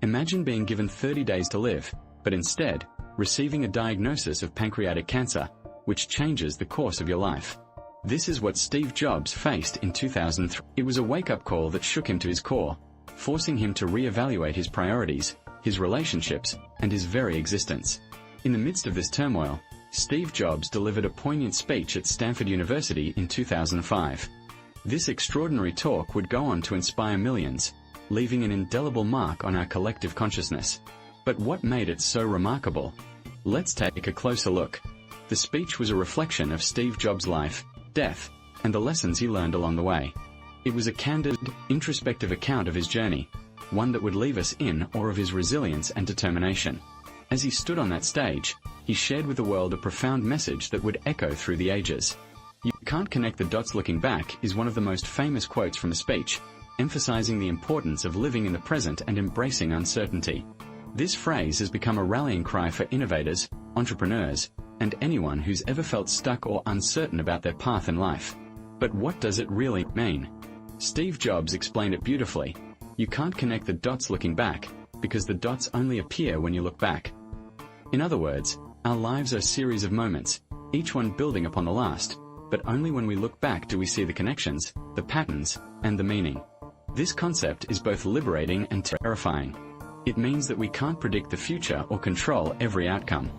Imagine being given 30 days to live, but instead, receiving a diagnosis of pancreatic cancer, which changes the course of your life. This is what Steve Jobs faced in 2003. It was a wake-up call that shook him to his core, forcing him to re-evaluate his priorities, his relationships, and his very existence. In the midst of this turmoil, Steve Jobs delivered a poignant speech at Stanford University in 2005. This extraordinary talk would go on to inspire millions, leaving an indelible mark on our collective consciousness. But what made it so remarkable? Let's take a closer look. The speech was a reflection of Steve Jobs' life, death, and the lessons he learned along the way. It was a candid, introspective account of his journey, one that would leave us in awe of his resilience and determination. As he stood on that stage, he shared with the world a profound message that would echo through the ages. "You can't connect the dots looking back" is one of the most famous quotes from the speech, emphasizing the importance of living in the present and embracing uncertainty. This phrase has become a rallying cry for innovators, entrepreneurs, and anyone who's ever felt stuck or uncertain about their path in life. But what does it really mean? Steve Jobs explained it beautifully. You can't connect the dots looking back, because the dots only appear when you look back. In other words, our lives are a series of moments, each one building upon the last, but only when we look back do we see the connections, the patterns, and the meaning. This concept is both liberating and terrifying. It means that we can't predict the future or control every outcome.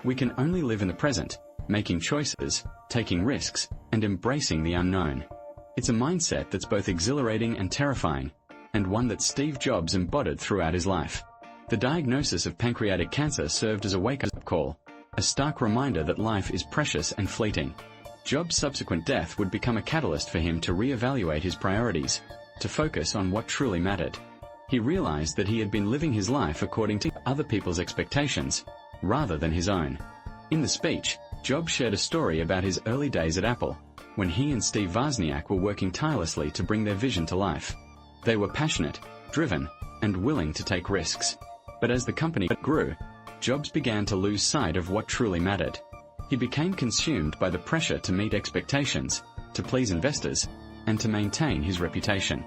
We can only live in the present, making choices, taking risks, and embracing the unknown. It's a mindset that's both exhilarating and terrifying, and one that Steve Jobs embodied throughout his life. The diagnosis of pancreatic cancer served as a wake-up call, a stark reminder that life is precious and fleeting. Jobs' subsequent death would become a catalyst for him to re-evaluate his priorities, to focus on what truly mattered. He realized that he had been living his life according to other people's expectations, rather than his own. In the speech, Jobs shared a story about his early days at Apple, when he and Steve Wozniak were working tirelessly to bring their vision to life. They were passionate, driven, and willing to take risks. But as the company grew, Jobs began to lose sight of what truly mattered. He became consumed by the pressure to meet expectations, to please investors, and to maintain his reputation.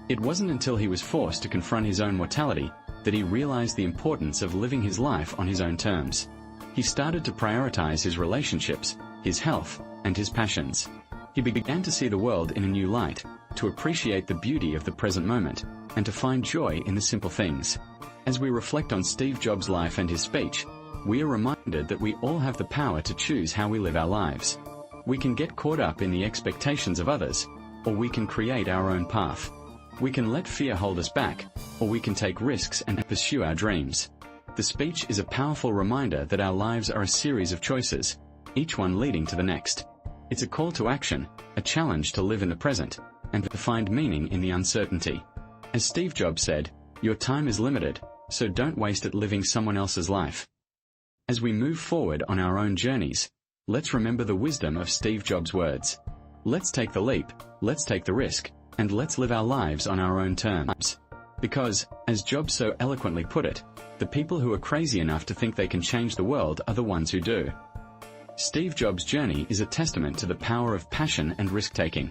It wasn't until he was forced to confront his own mortality that he realized the importance of living his life on his own terms. He started to prioritize his relationships, his health, and his passions. He began to see the world in a new light, to appreciate the beauty of the present moment, and to find joy in the simple things. As we reflect on Steve Jobs' life and his speech, we are reminded that we all have the power to choose how we live our lives. We can get caught up in the expectations of others, or we can create our own path. We can let fear hold us back, or we can take risks and pursue our dreams. The speech is a powerful reminder that our lives are a series of choices, each one leading to the next. It's a call to action, a challenge to live in the present, and to find meaning in the uncertainty. As Steve Jobs said, "Your time is limited, so don't waste it living someone else's life." As we move forward on our own journeys, let's remember the wisdom of Steve Jobs' words. Let's take the leap, let's take the risk, and let's live our lives on our own terms. Because, as Jobs so eloquently put it, the people who are crazy enough to think they can change the world are the ones who do. Steve Jobs' journey is a testament to the power of passion and risk-taking.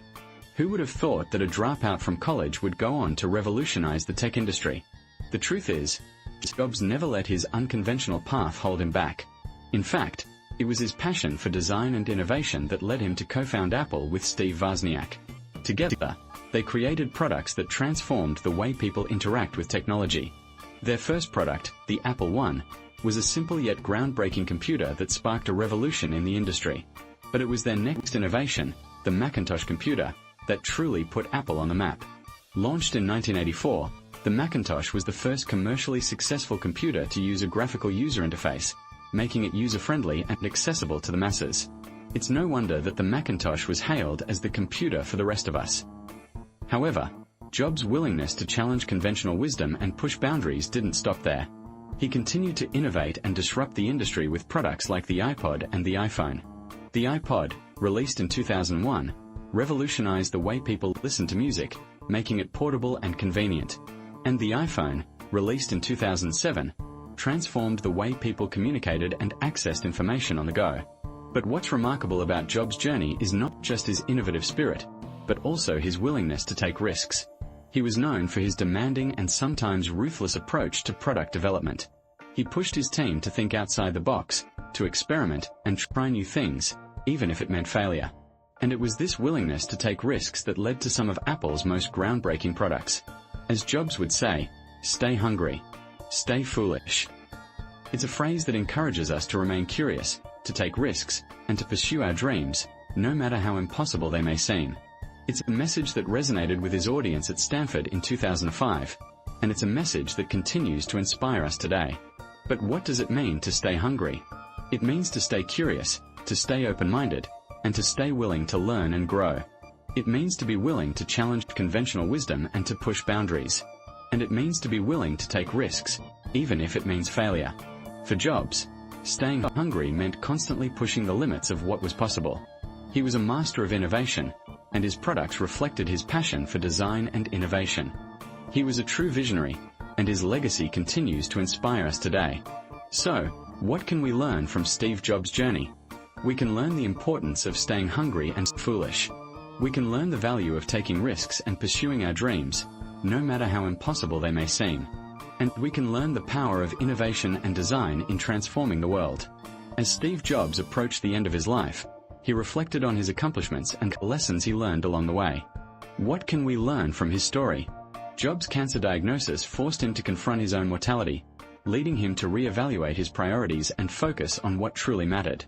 Who would have thought that a dropout from college would go on to revolutionize the tech industry? The truth is, Jobs never let his unconventional path hold him back. In fact, it was his passion for design and innovation that led him to co-found Apple with Steve Wozniak. Together, they created products that transformed the way people interact with technology. Their first product, the Apple I, was a simple yet groundbreaking computer that sparked a revolution in the industry. But it was their next innovation, the Macintosh computer, that truly put Apple on the map. Launched in 1984, the Macintosh was the first commercially successful computer to use a graphical user interface, making it user-friendly and accessible to the masses. It's no wonder that the Macintosh was hailed as the computer for the rest of us. However, Jobs' willingness to challenge conventional wisdom and push boundaries didn't stop there. He continued to innovate and disrupt the industry with products like the iPod and the iPhone. The iPod, released in 2001, revolutionized the way people listen to music, making it portable and convenient. And the iPhone, released in 2007, transformed the way people communicated and accessed information on the go. But what's remarkable about Jobs' journey is not just his innovative spirit, but also his willingness to take risks. He was known for his demanding and sometimes ruthless approach to product development. He pushed his team to think outside the box, to experiment and try new things, even if it meant failure. And it was this willingness to take risks that led to some of Apple's most groundbreaking products. As Jobs would say, "Stay hungry. Stay foolish." It's a phrase that encourages us to remain curious, to take risks, and to pursue our dreams, no matter how impossible they may seem. It's a message that resonated with his audience at Stanford in 2005, and it's a message that continues to inspire us today. But what does it mean to stay hungry? It means to stay curious, to stay open-minded, and to stay willing to learn and grow. It means to be willing to challenge conventional wisdom and to push boundaries. And it means to be willing to take risks, even if it means failure. For Jobs, staying hungry meant constantly pushing the limits of what was possible. He was a master of innovation, and his products reflected his passion for design and innovation. He was a true visionary, and his legacy continues to inspire us today. So, what can we learn from Steve Jobs' journey? We can learn the importance of staying hungry and foolish. We can learn the value of taking risks and pursuing our dreams, no matter how impossible they may seem. And we can learn the power of innovation and design in transforming the world. As Steve Jobs approached the end of his life, he reflected on his accomplishments and lessons he learned along the way. What can we learn from his story? Jobs' cancer diagnosis forced him to confront his own mortality, leading him to reevaluate his priorities and focus on what truly mattered.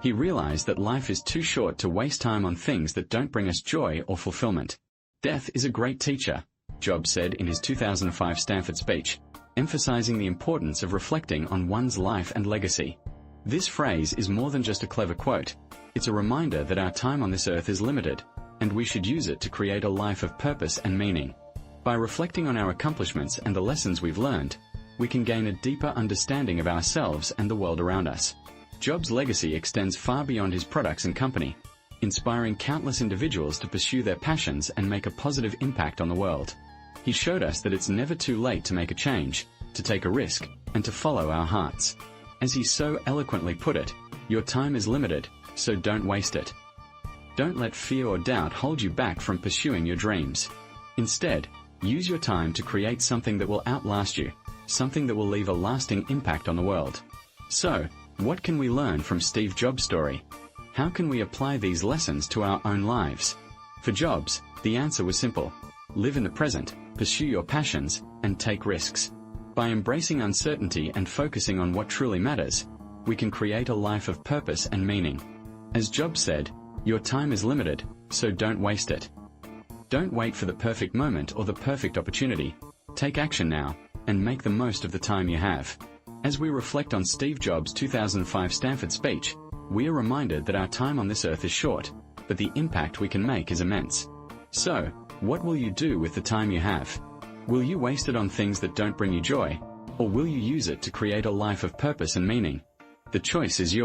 He realized that life is too short to waste time on things that don't bring us joy or fulfillment. "Death is a great teacher," Jobs said in his 2005 Stanford speech, emphasizing the importance of reflecting on one's life and legacy. This phrase is more than just a clever quote. It's a reminder that our time on this earth is limited, and we should use it to create a life of purpose and meaning. By reflecting on our accomplishments and the lessons we've learned, we can gain a deeper understanding of ourselves and the world around us. Jobs' legacy extends far beyond his products and company, inspiring countless individuals to pursue their passions and make a positive impact on the world. He showed us that it's never too late to make a change, to take a risk, and to follow our hearts. As he so eloquently put it, "Your time is limited, so don't waste it." Don't let fear or doubt hold you back from pursuing your dreams. Instead, use your time to create something that will outlast you, something that will leave a lasting impact on the world. So, what can we learn from Steve Jobs' story? How can we apply these lessons to our own lives? For Jobs, the answer was simple. Live in the present, pursue your passions, and take risks. By embracing uncertainty and focusing on what truly matters, we can create a life of purpose and meaning. As Jobs said, "Your time is limited, so don't waste it." Don't wait for the perfect moment or the perfect opportunity. Take action now, and make the most of the time you have. As we reflect on Steve Jobs' 2005 Stanford speech, we are reminded that our time on this earth is short, but the impact we can make is immense. So, what will you do with the time you have? Will you waste it on things that don't bring you joy, or will you use it to create a life of purpose and meaning? The choice is yours.